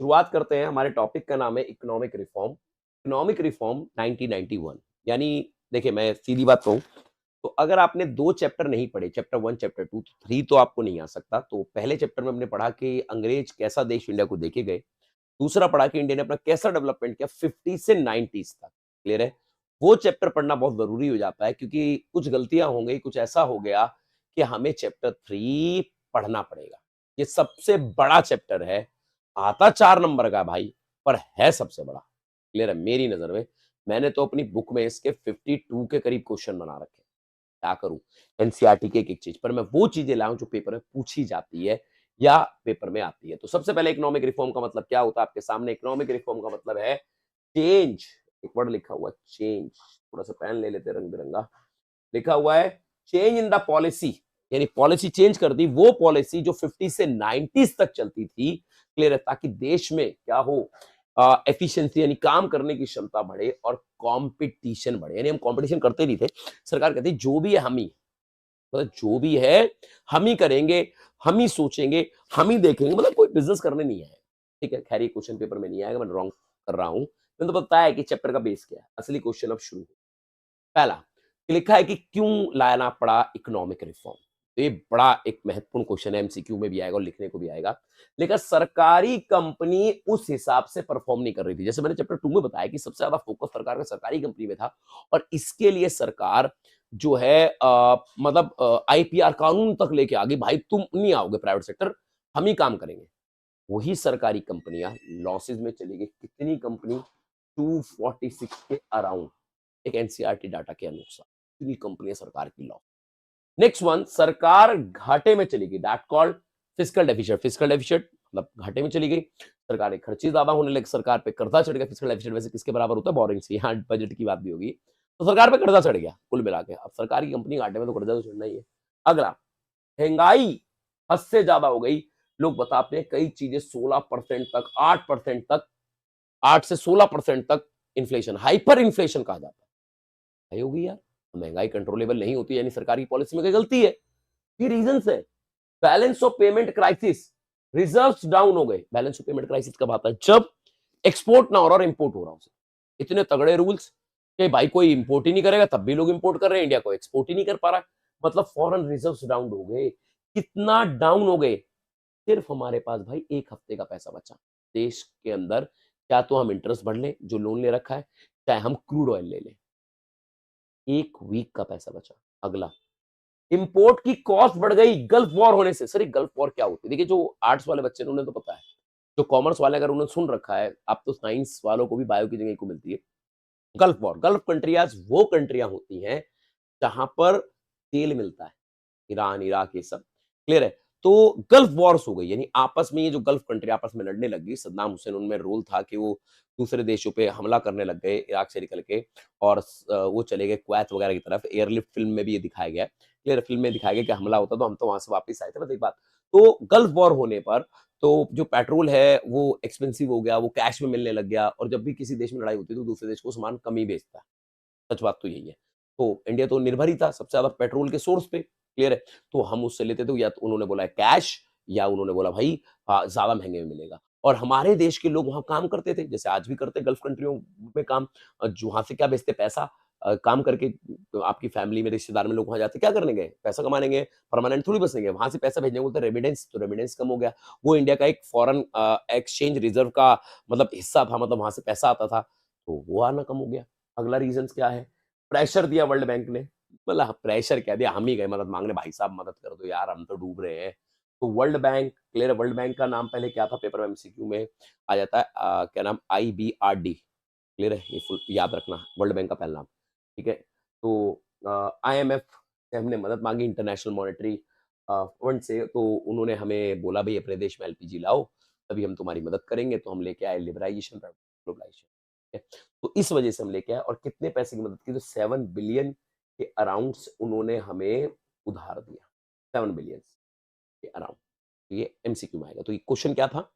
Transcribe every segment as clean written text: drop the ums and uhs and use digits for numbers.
शुरुआत करते हैं। हमारे टॉपिक का नाम है इकोनॉमिक रिफॉर्म। Economic reform 1991। यानी देखिए, मैं सीधी बात कहूँ तो अगर आपने 2 चैप्टर नहीं पढ़े, चैप्टर 1, चैप्टर 2, 3 तो आपको नहीं आ सकता। तो पहले चैप्टर में हमने पढ़ा कि अंग्रेज कैसा देश इंडिया को देके गए। दूसरा पढ़ा कि इंडिया ने अपना कैसा डेवलपमेंट किया 50 से 90s तक। क्लियर है? वो चैप्टर पढ़ना बहुत ज़रूरी हो जाता है क्योंकि कुछ गलतियाँ हो गई, कुछ ऐसा हो गया कि हमें चैप्टर 3 पढ़ना पड़ेगा। ये सबसे बड़ा चैप्टर है। आता 4 नंबर का है भाई, पर है सबसे बड़ा। क्लियर है? मेरी नज़र में। मैंने तो अपनी बुक में इसके 52 के करीब क्वेश्चन बना रखे हैं। क्या करूँ? एनसीईआरटी की एक-एक चीज़, पर मैं वो चीज़ें लाया हूँ जो पेपर में पूछी जाती है या पेपर में आती है। तो सबसे पहले इकोनॉमिक रिफॉर्म का मतलब क्या होता है आपके सामने? इकोनॉमिक रिफॉर्म का मतलब है चेंज। एक वर्ड लिखा हुआ है चेंज। थोड़ा-सा पेन ले लेते हैं रंग-बिरंगा। लिखा हुआ है चेंज इन द पॉलिसी, यानी पॉलिसी चेंज कर दी। वो पॉलिसी जो 50 से 90s तक चलती थी। क्लियर है? ताकि देश में क्या हो, एफिशिएंसी यानी काम करने की क्षमता बढ़े और कॉम्पिटिशन बढ़े। यानी हम कॉम्पिटिशन करते नहीं थे। सरकार कहती जो भी है हम ही, मतलब जो भी है हम ही करेंगे, हम ही सोचेंगे, हम ही देखेंगे, मतलब कोई बिज़नेस करने नहीं आए। ठीक है? खैर ये क्वेश्चन पेपर में नहीं आएगा, मैं रॉन्ग कर रहा हूँ। मैंने तो बताया कि चैप्टर का बेस क्या है। असली क्वेश्चन अब शुरू। पहला, लिखा है कि क्यों लाना पड़ा इकोनॉमिक रिफॉर्म? तो ये बड़ा एक महत्वपूर्ण क्वेश्चन है, एमसीक्यू में भी आएगा और लिखने को भी आएगा। लेकिन सरकारी कंपनी उस हिसाब से परफॉर्म नहीं कर रही थी। जैसे मैंने चैप्टर 2 में बताया कि सबसे ज्यादा फोकस सरकार का सरकारी कंपनी में था और इसके लिए सरकार जो है मतलब आईपीआर कानून तक लेके आ गई। भाई तुम नहीं आओगे प्राइवेट सेक्टर, हम ही काम करेंगे। वही सरकारी कंपनियां लॉसेज में चली गई। कितनी कंपनी? 246 के अराउंड, एक एनसीईआरटी डाटा के अनुसार। इतनी कंपनियां सरकार की लॉस। नेक्स्ट वन, सरकार घाटे में चली गई। That called fiscal deficit. Fiscal deficit मतलब घाटे में चली गई। सरकार के खर्चे ज्यादा होने लगे, सरकार पे कर्जा चढ़ गया। फिस्कल डेफिसिट वैसे किसके बराबर होता है? बोरिंग से। यहाँ बजट की बात भी होगी। तो सरकार पे कर्जा चढ़ गया कुल मिला के। अब सरकार की कंपनी घाटे में तो कर्जा तो चढ़ना ही है। अगला, महंगाई हद से ज्यादा हो गई। लोग बताते हैं कई चीजें 16% तक, 8% तक, 8 से 16% तक इन्फ्लेशन, हाइपर इन्फ्लेशन कहा जाता है। सही होगी यार। महंगाई कंट्रोलेबल नहीं होती, यानी सरकार की पॉलिसी में कोई गलती है। ये रीजन है। Balance of payment crisis, reserves down हो गए। बैलेंस ऑफ पेमेंट क्राइसिस कब आता है? जब एक्सपोर्ट ना हो रहा और इंपोर्ट हो रहा हो। इतने तगड़े रूल्स कि भाई कोई इंपोर्ट ही नहीं करेगा, तब भी लोग इंपोर्ट कर रहे हैं। इंडिया को एक्सपोर्ट ही नहीं कर पा रहा है। मतलब फॉरेन रिजर्व्स डाउन हो गए। कितना डाउन हो गए? सिर्फ हमारे पास भाई 1 हफ्ते का पैसा बचा देश के अंदर। क्या तो हम इंटरेस्ट भर लें जो लोन ले रखा है, चाहे हम क्रूड ऑयल ले लें। 1 वीक का पैसा बचा। अगला, इंपोर्ट की कॉस्ट बढ़ गई गल्फ वॉर होने से। सर ये गल्फ वॉर क्या होती है? देखिए, जो आर्ट्स वाले बच्चे हैं उन्हें तो पता है। जो कॉमर्स वाले अगर उन्होंने सुन रखा है, अब तो साइंस वालों को भी बायो की जगह को मिलती है। गल्फ वॉर, गल्फ कंट्रियाज वो कंट्रियां होती हैं जहां पर तेल मिलता है। ईरान, इराक, ये सब। क्लियर है? तो गल्फ वॉर्स हो गई, यानी आपस में ये जो गल्फ कंट्री आपस में लड़ने लग गई। सद्दाम हुसैन, उनमें रोल था कि वो दूसरे देशों पे हमला करने लग गए इराक से निकल के और वो चले गए कुवैत वगैरह की तरफ। एयरलिफ्ट फिल्म में भी ये दिखाया गया है। क्लियर? फिल्म में दिखाया गया कि हमला होता तो हम तो वहां से वापस आए थे। बस एक बात, तो गल्फ वॉर होने पर तो जो पेट्रोल है वो एक्सपेंसिव हो गया, वो कैश में मिलने लग गया। और जब भी किसी देश में लड़ाई होती है तो दूसरे देश को सामान कम ही बेचता है। सच बात तो यही है। तो इंडिया तो निर्भर ही था सबसे ज़्यादा पेट्रोल के सोर्स पे। क्लियर है? तो हम उससे लेते थे, या तो उन्होंने बोला कैश, या उन्होंने बोला भाई ज़्यादा महँगे में मिलेगा। और हमारे देश के लोग वहाँ काम करते थे, जैसे आज भी करते हैं गल्फ कंट्रियों में काम। जो वहाँ से क्या बेचते पैसा, काम करके। तो आपकी फैमिली में, रिश्तेदार में लोग वहाँ जाते क्या करने गए? पैसा कमाने गए, परमानेंट थोड़ी बसने गए। वहाँ से पैसा भेजने को बोलते रेमिटेंस, तो रेमिटेंस कम हो गया। वो इंडिया का एक फॉरेन एक्सचेंज रिज़र्व का मतलब हिस्सा था, मतलब वहाँ से पैसा आता था, तो वो आना कम हो गया। अगला रीज़न्स क्या है? प्रेशर दिया वर्ल्ड बैंक ने। मतलब प्रेशर क्या दिया, हम ही गए मदद मांगने, भाई साहब मदद कर दो यार, हम तो डूब रहे हैं। तो वर्ल्ड बैंक, क्लियर है? वर्ल्ड बैंक का नाम पहले क्या था? पेपर में एमसीक्यू में आ जाता है, क्या नाम? आईबीआरडी। क्लियर है? ये फुल याद रखना, वर्ल्ड बैंक का पहला नाम। ठीक है? तो आईएमएफ से हमने मदद मांगी, इंटरनेशनल मॉनेटरी फंड से। तो उन्होंने हमें बोला भाई अपने देश में एलपीजी लाओ, तभी हम तुम्हारी मदद करेंगे। तो हम लेके आए लिबराइजेशन, ग्लोबलाइजेशन। तो इस वजह से हम लेके आए। और कितने पैसे की मदद की? तो 7 बिलियन के अराउंड उन्होंने हमें उधार दिया। 7 बिलियन के अराउंड। ये एमसीक्यू में आएगा। तो ये क्वेश्चन क्या था?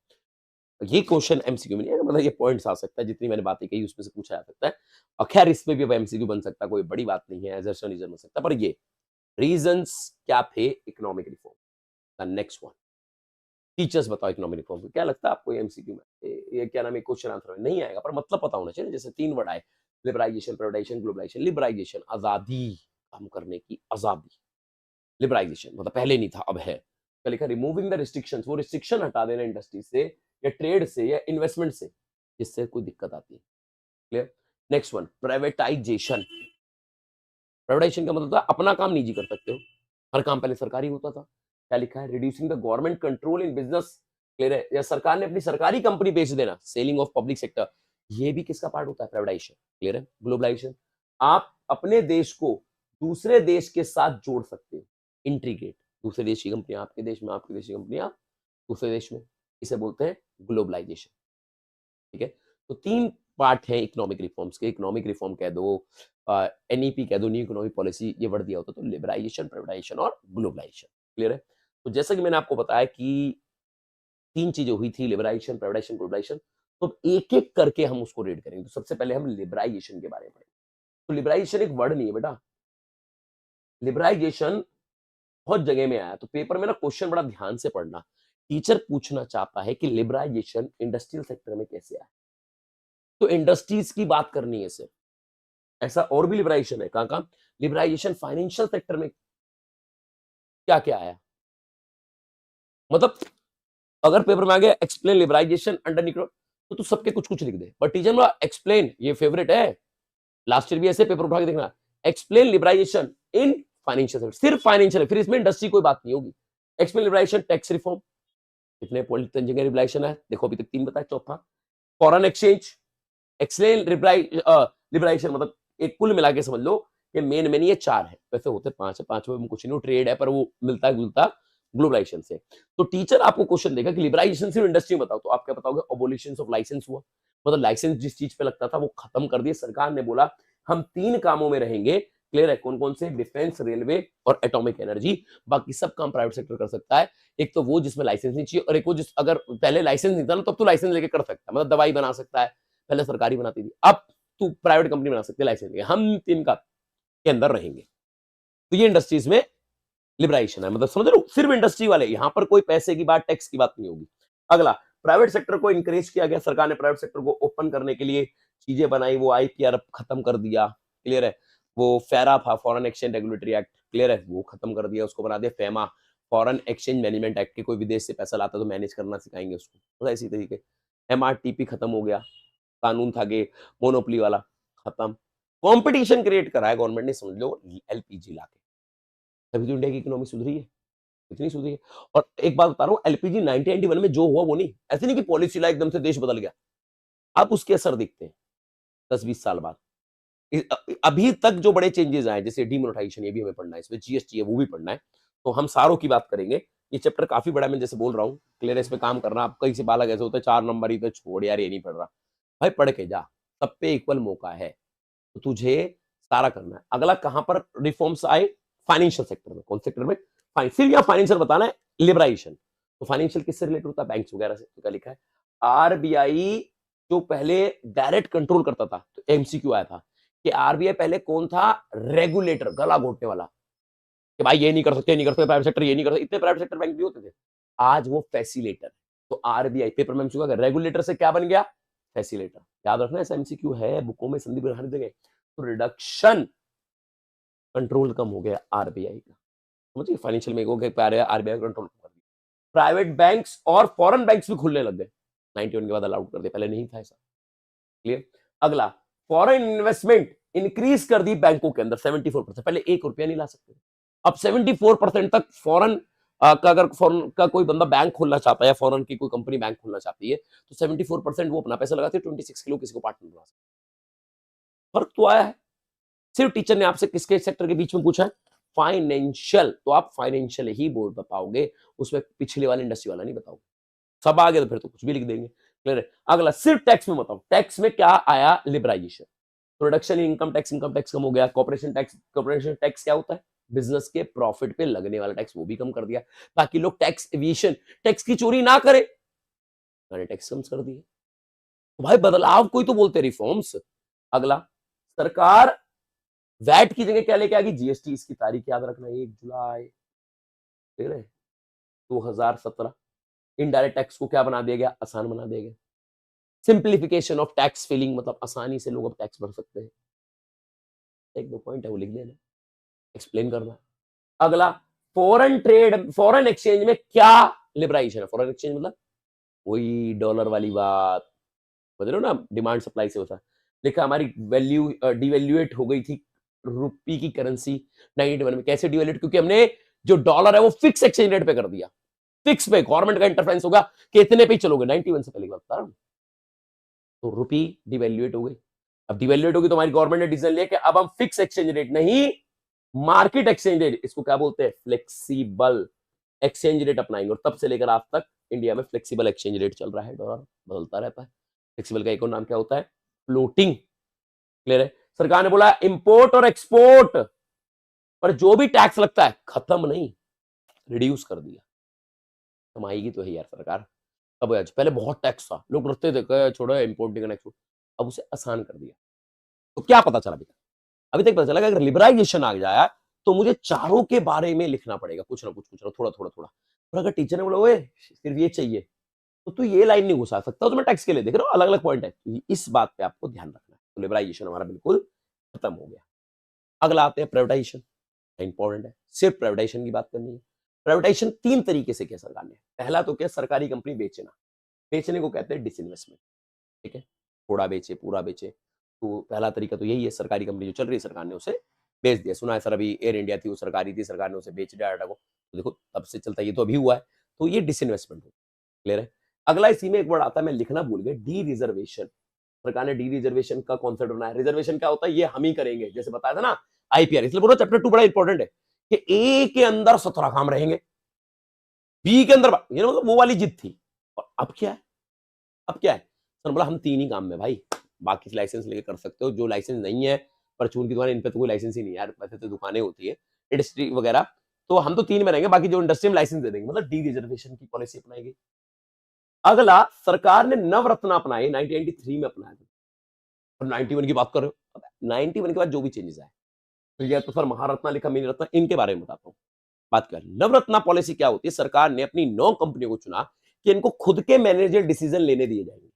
ये क्वेश्चन एमसीक्यू में नहीं है, मतलब ये पॉइंट्स आ सकता है, जितनी मैंने बातें कही उसमें से पूछा जा सकता है। और खैर इसमें भी अब एमसीक्यू बन सकता है, कोई बड़ी बात नहीं है, एजर्शन बन सकता है। पर ये रीजंस क्या थे economic reform? The next one, teachers बताओ इकोनॉमिक रिफॉर्म क्या लगता है आपको एमसीक्यू में ये क्या नाम है क्वेश्चन आंसर में नहीं आएगा पर मतलब पता होना चाहिए जैसे 3 वर्ड आए लिबराइजेशन प्राइवेटाइजेशन ग्लोबलाइजेशन लिबराइजेशन आजादी काम करने की आजादी लिबराइजेशन मतलब पहले नहीं था अब है क्या लिखा रिमूविंग द रिस्ट्रिक्शंस वो रिस्ट्रिक्शन हटा देना इंडस्ट्री से या ट्रेड से या इन्वेस्टमेंट से जिससे कोई दिक्कत आती है clear next one privatisation privatisation का मतलब था अपना काम निजी कर सकते हो हर काम पहले सरकारी होता था क्या लिखा है reducing the government control in business clear है या सरकार ने अपनी सरकारी कंपनी बेच देना सेलिंग ऑफ पब्लिक सेक्टर ये भी किसका पार्ट होता है प्राइवेटाइजेशन क्लियर है ग्लोबलाइजेशन आप अपने देश को दूसरे देश के साथ जोड़ सकते हो इंट्रीग्रेट दूसरे देश की कंपनियां आपके देश में आपके देश की कंपनियां दूसरे देश में इसे बोलते हैं ग्लोबलाइजेशन ठीक है तो 3 पार्ट है इकोनॉमिक रिफॉर्म्स के इकोनॉमिक रिफॉर्म कह दो एनईपी कह दो न्यू इकोनॉमिक पॉलिसी ये वर्ड दिया होता तो लिबराइजेशन प्राइवेटाइजेशन और ग्लोबलाइजेशन क्लियर है तो जैसा कि मैंने आपको बताया कि 3 चीजें हुई थी लिबराइजेशन प्राइवेटाइजेशन ग्लोबलाइजेशन तो एक एक करके हम उसको रीड करेंगे तो सबसे पहले हम लिबराइजेशन के बारे में पढ़ेंगे तो लिबराइजेशन एक वर्ड नहीं है बेटा लिबराइजेशन बहुत जगह में आया तो पेपर में ना क्वेश्चन बड़ा ध्यान से पढ़ना टीचर पूछना चाहता है कि लिबराइजेशन इंडस्ट्रियल सेक्टर में कैसे आया तो इंडस्ट्रीज की बात करनी है सिर्फ ऐसा और भी लिबराइजेशन है कहां लिबराइजेशन फाइनेंशियल सेक्टर में क्या क्या आया मतलब अगर पेपर में आ गया एक्सप्लेन लिबराइजेशन अंडर निक्रो तो तू सबके कुछ कुछ लिख दे बट टीचर में एक्सप्लेन ये फेवरेट है लास्ट ईयर भी ऐसे पेपर उठा के देखना explain liberalisation in financial sector सिर्फ फाइनेंशियल फिर इसमें इंडस्ट्री कोई बात नहीं होगी एक्सप्लेन लिबराइजेशन टैक्स रिफॉर्म कितने पॉलिटिकल इंजीनियर लिबराइजेशन है देखो अभी तक 3 बताया चौथा फॉरेन एक्सचेंज एक्सप्लेन लिबराइजेशन मतलब एक कुल मिला के समझ लो कि मेन ये 4 है वैसे होते 5 है 5 में कुछ नहीं ट्रेड है पर वो मिलता जुलता ग्लोबलाइजेशन से तो टीचर आपको क्वेश्चन देगा कि लिबराइजेशन सिर्फ इंडस्ट्री में बताओ तो आप क्या बताओगे अबोलिशन ऑफ लाइसेंस हुआ मतलब लाइसेंस जिस चीज पे लगता था वो खत्म कर दिया सरकार ने बोला हम 3 कामों में रहेंगे क्लियर है कौन कौन से डिफेंस रेलवे और एटॉमिक एनर्जी बाकी सब काम प्राइवेट सेक्टर कर सकता है एक तो वो जिसमें लाइसेंस नहीं चाहिए और एक वो जिस अगर पहले लाइसेंस नहीं था ना तब तो लाइसेंस लेके कर सकता है मतलब दवाई बना सकता है पहले सरकारी बनाती थी अब तू प्राइवेट कंपनी बना सकती है लाइसेंस लेके हम 3 का के अंदर रहेंगे तो ये इंडस्ट्रीज में लिबराइजेशन है मतलब समझ रहे हो सिर्फ इंडस्ट्री वाले यहां पर कोई पैसे की बात टैक्स की बात नहीं होगी अगला प्राइवेट सेक्टर को इंकरेज किया गया सरकार ने प्राइवेट सेक्टर को ओपन करने के लिए चीजें बनाई वो आईपीआर खत्म कर दिया क्लियर है वो फेरा था foreign exchange regulatory act clear है वो खत्म कर दिया उसको बना दिया FEMA foreign exchange management act के कोई विदेश से पैसा लाता तो मैनेज करना सिखाएंगे उसको मतलब इसी तरीके एमआरटीपी खत्म हो गया कानून था कि मोनोपोली वाला खत्म कंपटीशन क्रिएट करा है गवर्नमेंट ने समझ लो एलपीजी लाके तभी तो इंडिया की इकोनॉमी सुधरी है इतनी सुधरी है और एक बात बता रहा हूँ एलपीजी 1991 में जो हुआ वो नहीं ऐसे नहीं कि पॉलिसी ला एकदम से देश बदल गया अब उसके असर दिखते हैं 10-20 साल बाद अभी तक जो बड़े चेंजेस आए जैसे डिमोनेटाइजेशन ये भी हमें पढ़ना है इसमें जीएसटी है वो भी पढ़ना है तो हम सारों की बात करेंगे ये चैप्टर काफी बड़ा है मैं जैसे बोल रहा हूँ क्लियर है इस पे काम करना आप कहीं से बालक ऐसे होता है 4 नंबर ही तो छोड़ यार ये नहीं पढ़ रहा भाई पढ़ के जा सब पे इक्वल मौका है तो तुझे सारा करना है अगला कहां पर रिफॉर्म्स आए फाइनेंशियल सेक्टर में कौन सेक्टर में सिर्फ यहाँ फाइनेंशियल बताना है लिबराइजेशन तो फाइनेंशियल किससे रिलेटेड होता है बैंक्स वगैरह से तो क्या लिखा है आरबीआई जो पहले डायरेक्ट कंट्रोल करता था तो एमसीक्यू आया था कि आरबीआई पहले कौन था रेगुलेटर गला घोटने वाला कि भाई ये नहीं कर सकते नहीं कर सकते प्राइवेट सेक्टर ये नहीं कर सकते इतने प्राइवेट सेक्टर बैंक भी होते थे आज वो फैसिलेटर तो आरबीआई पेपर में एमसीक्यू रेगुलेटर से क्या बन गया फैसिलेटर याद रखना ऐसा एमसीक्यू है बुकों में संदीप हर जगह तो रिडक्शन कंट्रोल कम हो गया आरबीआई का समझिए फाइनेंशियल में हो गया प्यारे आरबीआई कंट्रोल कर दिया प्राइवेट बैंक्स और फॉरेन बैंक्स भी खुलने लग गए 91 के बाद अलाउड कर दिया पहले नहीं था ऐसा क्लियर अगला फॉरेन इन्वेस्टमेंट इंक्रीज कर दी बैंकों के अंदर 74% पहले 1 रुपया नहीं ला सकते अब 74% तक फॉरेन का अगर फॉरेन का कोई बंदा बैंक खोलना चाहता है या फॉरेन की कोई कंपनी बैंक खोलना चाहती है तो 74% वो अपना पैसा लगाती है 26 किलो किसी को पार्टनर बना सकते फर्क तो आया है सिर्फ टीचर ने आपसे किसके सेक्टर के बीच में पूछा है फाइनेंशियल तो आप फाइनेंशियल ही बोल पाओगे उसमें पिछले वाले इंडस्ट्री वाला नहीं बताओगे सब आ गया तो फिर तो कुछ भी लिख देंगे क्लियर है अगला सिर्फ टैक्स में बताओ टैक्स में क्या आया लिबराइजेशन प्रोडक्शन इनकम टैक्स कम हो गया कॉर्पोरेशन टैक्स क्या होता है बिजनेस के प्रॉफिट पे लगने वाला टैक्स वो भी कम कर दिया ताकि लोग टैक्स एविएशन टैक्स की चोरी ना करे मैंने टैक्स कम कर दिए तो भाई बदलाव कोई तो बोलते रिफॉर्म्स अगला सरकार वैट की जगह क्या लेके आ गई जीएसटी इसकी तारीख याद रखना 1 जुलाई 2017 इनडायरेक्ट टैक्स को क्या बना दिया गया, आसान बना दिया गया। सिंप्लीफिकेशन ऑफ टैक्स फिलिंग, मतलब आसानी से लोग अब टैक्स भर सकते हैं। एक दो पॉइंट है वो लिख लेना, एक्सप्लेन करना। अगला, फॉरेन ट्रेड, फॉरेन एक्सचेंज में क्या लिबराइजेशन है। फॉरेन एक्सचेंज मतलब वही डॉलर वाली बात, समझ रहे हो ना, डिमांड सप्लाई से होता है। देखा हमारी वैल्यू डिवैल्यूएट हो गई थी रुपी की करेंसी 91 में। कैसे डिवैल्यूएट, क्योंकि हमने जो डॉलर है वो फिक्स एक्सचेंज रेट पे कर दिया, फिक्स पे, गवर्नमेंट का इंटरफेरेंस होगा कि इतने पे ही चलोगे। 91 से पहले की बात बता रहा हूं। तो रुपी डिवैल्यूएट हो गई। अब डिवैल्यूएट होगी तो हमारी गवर्नमेंट ने डिसीजन लिया कि अब हम फिक्स एक्सचेंज रेट नहीं, मार्केट एक्सचेंज रेट, इसको क्या बोलते हैं, फ्लेक्सिबल एक्सचेंज रेट अपनाएंगे। और तब से लेकर आज तक इंडिया में फ्लेक्सिबल एक्सचेंज रेट चल रहा है, डॉलर बदलता रहता है। फ्लेक्सिबल का एक और नाम क्या होता है, फ्लोटिंग। क्लियर है। सरकार ने बोला इंपोर्ट और एक्सपोर्ट पर जो भी टैक्स लगता है खत्म नहीं, रिड्यूस कर दिया। कमाएगी तो है यार सरकार। अब आज, पहले बहुत टैक्स था, लोग डरते थे छोड़ो इंपोर्टिंग एंड एक्सपोर्ट, अब उसे आसान कर दिया। तो क्या पता चला अभी तक पता चला कि अगर लिबराइजेशन आ जाए तो मुझे चारों के बारे में लिखना पड़ेगा, कुछ ना कुछ ना, थोड़ा थोड़ा थोड़ा। और अगर टीचर ने बोला ओए सिर्फ ये चाहिए तो तू ये लाइन नहीं घुसा सकता, तो मैं टैक्स के लिए देख रहा हूँ, अलग अलग पॉइंट है। तो इस बात पे आपको ध्यान रखना है। तो लिबराइजेशन हमारा बिल्कुल खत्म हो गया। अगला आते हैं प्राइवेटाइजेशन, इंपॉर्टेंट है, सिर्फ प्राइवेटाइजेशन की बात करनी है। प्राइवेटाइजेशन 3 तरीके से किया सरकार ने। पहला तो क्या, सरकारी कंपनी बेचना, बेचने को कहते हैं डिसइन्वेस्टमेंट। ठीक है, थोड़ा बेचे पूरा बेचे, तो पहला तरीका तो यही है, सरकारी कंपनी जो चल रही है सरकार ने उसे बेच दिया। सुना है सर अभी एयर इंडिया थी वो सरकारी थी, सरकार ने उसे बेच दिया टाटा को, तो देखो तब से चलता, ये तो अभी हुआ है, तो ये डिसइन्वेस्टमेंट हो। क्लियर है। अगला इसी में एक वर्ड आता है, मैं लिखना भूल गया, डी रिजर्वेशन। सरकार ने डी रिजर्वेशन का कॉन्सेप्ट बनाया। रिजर्वेशन क्या होता है, ये हम ही करेंगे, जैसे बताया था ना आईपीआर। इसलिए बोलो चैप्टर 2 बड़ा इंपॉर्टेंट है कि ए के अंदर 17 काम रहेंगे, बी के अंदर, ये मतलब वो वाली जिद थी। और अब क्या है, अब क्या है, सर बोला हम 3 ही काम में भाई, बाकी लाइसेंस लेके कर सकते हो, जो लाइसेंस नहीं है परचून की दुकान, इन पे तो कोई लाइसेंस ही नहीं है यार, वैसे तो दुकानें होती है इंडस्ट्री वगैरह, तो हम तो 3 में रहेंगे, बाकी जो इंडस्ट्री में लाइसेंस दे देंगे। मतलब डी रिजर्वेशन की पॉलिसी अपनाई गई। अगला, सरकार ने नवरत्न अपनाए, 1993 में अपनाया था। और 91 की बात कर रहे हो, 91 के बाद जो भी चेंजेस आए, तो ये तो सर महारत्ना लिखा, मिनी रत्ना, इनके बारे में बताता हूँ। बात कर, नवरत्ना पॉलिसी क्या होती है, सरकार ने अपनी 9 कंपनियों को चुना कि इनको खुद के मैनेजर डिसीजन लेने दिए जाएंगे,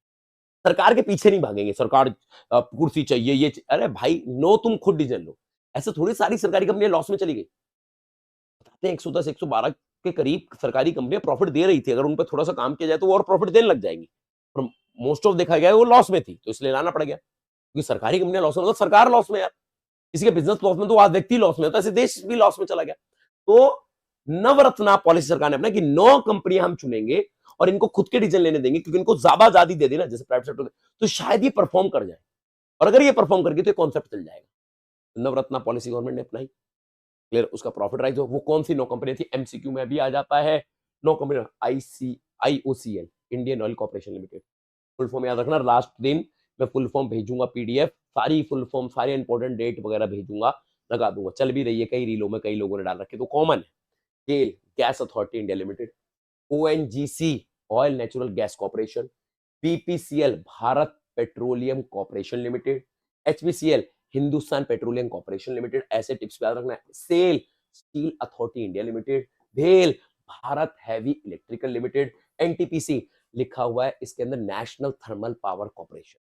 सरकार के पीछे नहीं भागेंगे। सरकार कुर्सी चाहिए, अरे भाई नो, तुम खुद डिसीजन लो। ऐसे थोड़ी सारी सरकारी कंपनियां लॉस में चली गई, बताते हैं 110 112 के करीब सरकारी कंपनियां प्रॉफिट दे रही थी, अगर उन पर थोड़ा सा काम किया जाए तो वो और प्रॉफिट देने लग जाएंगी। और मोस्ट ऑफ देखा गया वो लॉस में थी, तो इसलिए लाना पड़ गया, क्योंकि सरकारी कंपनियां लॉस में, मतलब सरकार लॉस में यार, किसी के बिजनेस लॉस में तो आज व्यक्ति लॉस में होता है, ऐसे देश भी लॉस में चला गया। तो नवरत्ना पॉलिसी सरकार ने अपना कि 9 कंपनियां हम चुनेंगे और इनको खुद के डिसीजन लेने देंगे, क्योंकि इनको ज्यादा आजादी दे देना जैसे प्राइवेट सेक्टर, तो शायद ये परफॉर्म कर जाए, और अगर ये परफॉर्म कर गई तो कॉन्सेप्ट चल जाएगा। नवरत्ना पॉलिसी गवर्नमेंट ने अपनाई। क्लियर, उसका प्रॉफिट राइज हो। वो कौन सी 9 कंपनी थी, एमसीक्यू में भी आ जाता है 9 company. IOCL, Indian oil corporation limited, full form याद रखना, लास्ट दिन मैं फुल फॉर्म भेजूंगा पीडीएफ, सारी फुल फॉर्म, सारे इंपॉर्टेंट डेट वगैरह भेजूंगा, लगा दूंगा, चल भी रही है कई रीलों में, कई लोगों ने डाल रखे, तो कॉमन है। GAIL gas authority India limited, ONGC oil natural gas corporation, BPCL Bharat petroleum corporation limited, HPCL Hindustan petroleum corporation limited, ऐसे टिप्स याद रखना है। SAIL steel authority India limited, भेल Bharat heavy electrical limited, NTPC लिखा हुआ है इसके अंदर नेशनल थर्मल पावर कॉर्पोरेशन।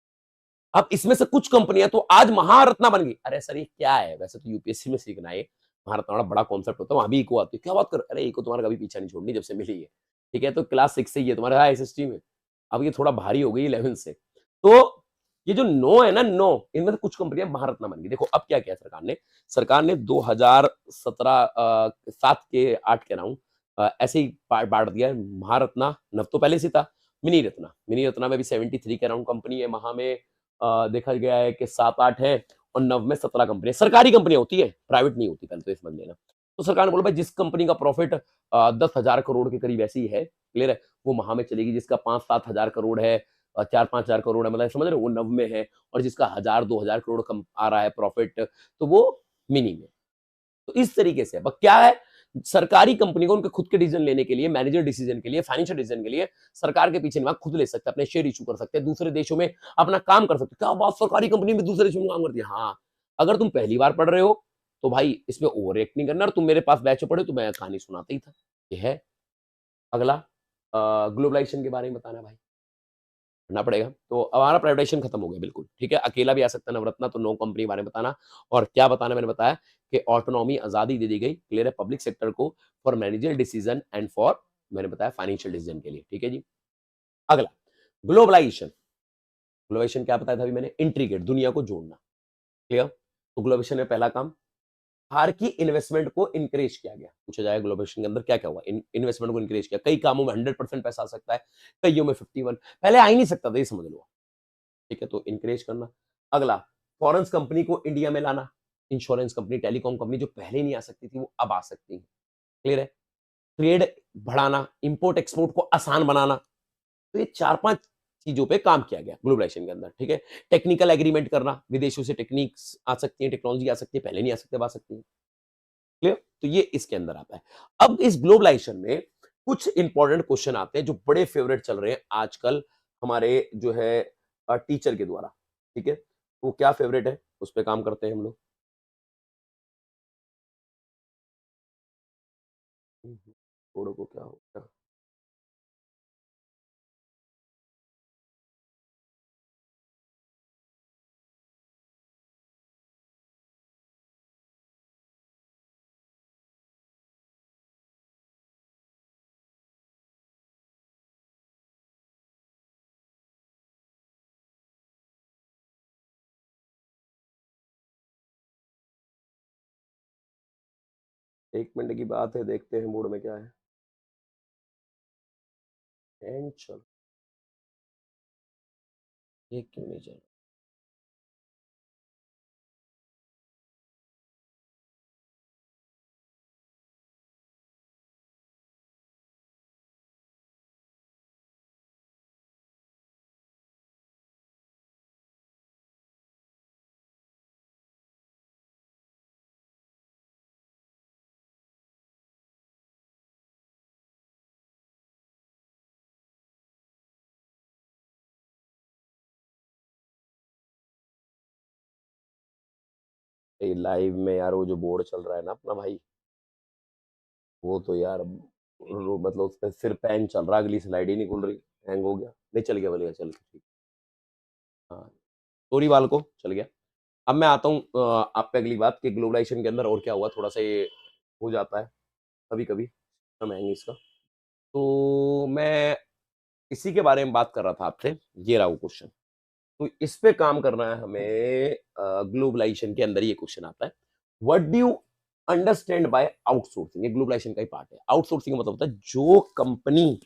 अब इसमें से कुछ कंपनियां तो आज महारत्ना बन गई। अरे सर ये क्या है, वैसे तो यूपीएससी में सीखना है, महारत्ना बड़ा कॉन्सेप्ट होता है, वहां भी इको आती है, क्या बात कर, अरे इको तुम्हारा कभी पीछा नहीं छोड़नी जब से मिली है। ठीक है, तो क्लास 6 से ही है तुम्हारे एसएसटी में, अब ये थोड़ा भारी हो गई 11 से। तो ये जो 9 है ना, 9 इनमें से कुछ कंपनियां महारत्ना बन गई। देखो अब क्या किया सरकार ने 2017 7 के 8 के अराउंड ऐसे ही बांट दिया है। महारत्ना नव तो पहले से था, मिनी रत्ना में भी 73 के अराउंड कंपनी है, महा में देखा गया है कि 7-8 है, और नव में 17 कंपनी, सरकारी कंपनियां होती है, प्राइवेट नहीं होती, पहले तो ये समझ लेना। तो सरकार ने बोला भाई जिस कंपनी का प्रॉफिट 10,000 करोड़ के करीब ऐसी है, क्लियर है, वो महा में चलेगी। जिसका 5-7 हजार करोड़ है, 4-5 हजार करोड़ है, मतलब समझ रहे हो, वो नव में है। और जिसका 1,000-2,000 करोड़ कम आ रहा है प्रॉफिट, तो वो मिनी में। तो इस तरीके से अब क्या है, सरकारी कंपनी को उनके खुद के डिसीजन लेने के लिए, मैनेजर डिसीजन के लिए, फाइनेंशियल डिसीजन के लिए सरकार के पीछे नहीं, खुद ले सकते हैं, अपने शेयर इशू कर सकते हैं, दूसरे देशों में अपना काम कर सकते हैं। क्या बात, सरकारी कंपनी में दूसरे देशों में काम करती है? हाँ, अगर तुम पहली बार पढ़ रहे हो तो भाई इसमें ओवर एक्ट नहीं करना, और तुम मेरे पास बैच पढ़े तो मैं कहानी सुनाता ही था। ये है। अगला, ग्लोबलाइजेशन के बारे में बताना भाई, करना पड़ेगा। तो अब हमारा प्राइवेटाइजेशन खत्म हो गया बिल्कुल, ठीक है? अकेला भी आ सकता है नवरत्ना, तो 9 कंपनी के बारे में बताना। और क्या बताना मैंने बताया कि ऑटोनॉमी आज़ादी दे दी गई, क्लियर है, पब्लिक सेक्टर को for managerial decision and for मैंने बताया फाइनेंशियल डिसीजन के लिए, ठीक है जी? अगला ग्लोबलाइजेशन। ग्लोबलाइजेशन क्या बताया था अभी मैंने? इंट्रीगेट, दुनिया को जोड़ना, क्लियर? तो ग्लोबलाइजेशन में पहला काम, बाहर की इन्वेस्टमेंट को इंकरेज किया गया। पूछा जाएगा ग्लोबलाइजेशन के अंदर क्या-क्या हुआ? इन्वेस्टमेंट को इंकरेज किया। कई कामों में 100% पैसा आ सकता है, कईयों में 51, पहले आ ही नहीं सकता था, ये समझ लो। ठीक है, तो इंकरेज करना। अगला, फॉरेन कंपनी को इंडिया में लाना, इंश्योरेंस कंपनी, टेलीकॉम कंपनी जो पहले नहीं आ सकती थी वो अब आ सकती है, क्लियर है? ट्रेड बढ़ाना, इंपोर्ट एक्सपोर्ट को आसान बनाना। तो ये 4-5 चीजों पे काम किया गया ग्लोबलाइजेशन के अंदर, ठीक है? टेक्निकल एग्रीमेंट करना, विदेशों से टेक्निक्स आ सकती हैं, टेक्नोलॉजी आ सकती है, पहले नहीं आ सकते, अब आ सकती है, क्लियर? तो ये इसके अंदर आता है। अब इस ग्लोबलाइजेशन में कुछ इंपॉर्टेंट क्वेश्चन आते हैं जो बड़े फेवरेट चल रहे हैं आजकल हमारे जो है टीचर के द्वारा, ठीक है? वो क्या फेवरेट है, उस पे काम करते हैं हम लोग। छोड़ो को क्या हो गया? 1 मिनट की बात है, देखते हैं मूड में क्या है। टेंशन, ये क्यों नहीं चल? 'लाइव' में यार वो जो बोर्ड चल रहा है ना अपना भाई, वो तो यार मतलब उसपे सिर्फ पेन चल रहा है, अगली स्लाइड ही नहीं खुल रही, हैंग हो गया। नहीं चल गया बोलेगा, चल ठीक। हाँ, स्टोरी वाल को चल गया। अब मैं आता हूँ आप पे अगली बात कि ग्लोबलाइजेशन के अंदर और क्या हुआ, थोड़ा-सा ये हो जाता है कभी-कभी, सिस्टम हैंग इसका। तो मैं इसी के बारे में बात कर रहा था आपसे, ये रहा वो क्वेश्चन। तो इस पे काम करना है हमें, ग्लोबलाइजेशन के अंदर ये क्वेश्चन आता है, what do you understand by outsourcing? ये ग्लोबलाइजेशन का ही पार्ट है। आउटसोर्सिंग का मतलब होता है जो कंपनी,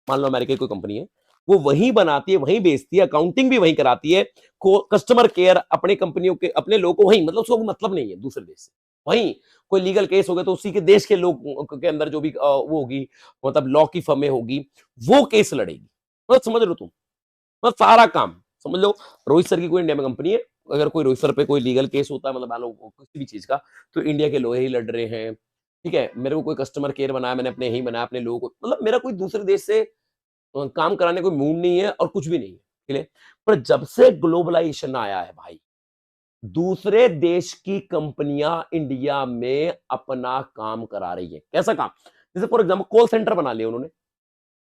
मान लो अमेरिका की कोई कंपनी है, वो वहीं बनाती है, वहीं बेचती है, अकाउंटिंग भी वहीं कराती है, कस्टमर केयर अपने कंपनियों के अपने लोगों को वहीं, मतलब उसको मतलब नहीं है दूसरे देश से, वहीं कोई लीगल केस हो गया तो उसी के देश के लोग के अंदर जो भी वो होगी, मतलब लॉ की फर्में होगी, वो केस लड़ेगी। मतलब समझ लो तुम, मतलब सारा काम समझ लो। रोहित सर की कोई इंडिया में कंपनी है, अगर कोई रोहित सर पे कोई लीगल केस होता है, मतलब मान लो किसी भी चीज का, तो इंडिया के लॉयर ही लड़ रहे हैं, ठीक है? मेरे को कोई कस्टमर केयर बनाया, मैंने अपने यहीं बनाया, अपने लोगों को, मतलब मेरा कोई दूसरे देश से काम कराने कोई मूड नहीं है और कुछ भी नहीं है, क्लियर? पर जब से ग्लोबलाइजेशन आया है भाई, दूसरे देश की कंपनियां इंडिया में अपना काम करा रही है। कैसा काम? जैसे फॉर एग्जांपल कॉल सेंटर बना लिया उन्होंने,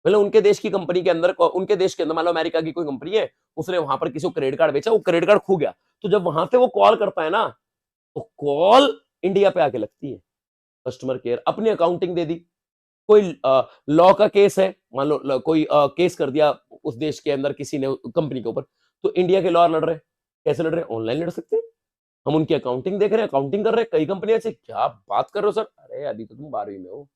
मतलब उनके देश की कंपनी के अंदर, उनके देश के अंदर मान लो अमेरिका की कोई कंपनी है, उसने वहां पर किसी को क्रेडिट कार्ड बेचा, वो क्रेडिट कार्ड खो गया, तो जब वहां से वो कॉल करता है ना, तो कॉल इंडिया पे आके लगती है। कस्टमर केयर अपनी अकाउंटिंग दे दी, कोई लॉ का केस है, मान लो कोई केस कर दिया उस देश के अंदर किसी ने कंपनी के ऊपर, तो इंडिया के लॉयर लड़ रहे हैं। कैसे लड़ रहे हैं? ऑनलाइन लड़ सकते हैं, हम उनकी अकाउंटिंग देख रहे हैं, अकाउंटिंग कर रहे हैं। कई कंपनियां से, क्या बात कर रहे हो सर? अरे अभी तो तुम 12वीं में हो,